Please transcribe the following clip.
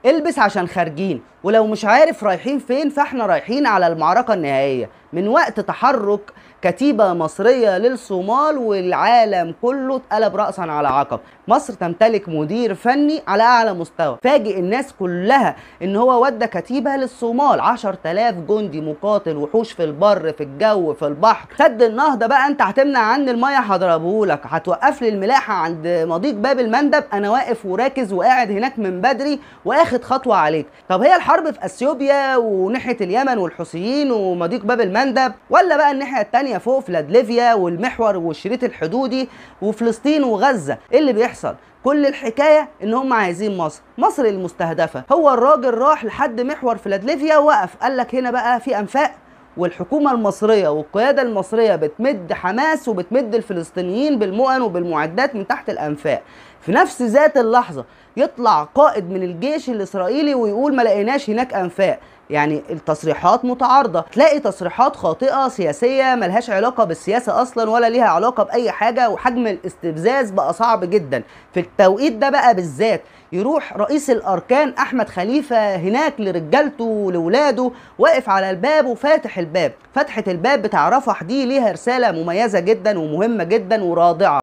البس عشان خارجين، ولو مش عارف رايحين فين فاحنا رايحين على المعركة النهائية من وقت تحرك كتيبة مصرية للصومال، والعالم كله اتقلب رأسا على عقب. مصر تمتلك مدير فني على أعلى مستوى، فاجئ الناس كلها إن هو ودى كتيبة للصومال، 10,000 جندي مقاتل، وحوش في البر في الجو في البحر. سد النهضة بقى أنت هتمنع عني المية هضربهولك، هتوقف لي الملاحة عند مضيق باب المندب، أنا واقف وراكز وقاعد هناك من بدري واخد خطوة عليك. طب هي الحرب في أثيوبيا وناحية اليمن والحوثيين ومضيق باب المندب، ولا بقى الناحية التانية فوق فلادلفيا والمحور والشريط الحدودي وفلسطين وغزة؟ ايه اللي بيحصل؟ كل الحكاية ان هم عايزين مصر المستهدفة. هو الراجل راح لحد محور فلادلفيا ووقف قال لك هنا بقى في انفاق، والحكومة المصرية والقيادة المصرية بتمد حماس وبتمد الفلسطينيين بالمؤن وبالمعدات من تحت الأنفاق. في نفس ذات اللحظة يطلع قائد من الجيش الإسرائيلي ويقول ما لقيناش هناك أنفاق. يعني التصريحات متعارضة، تلاقي تصريحات خاطئة سياسية ملهاش علاقة بالسياسة أصلا ولا ليها علاقة بأي حاجة، وحجم الاستفزاز بقى صعب جدا. في التوقيت ده بقى بالذات يروح رئيس الأركان أحمد خليفة هناك لرجالته ولولاده، واقف على الباب وفاتح الباب. فتحة الباب بتاع رفح دي ليها رسالة مميزة جدا ومهمة جدا ورادعة.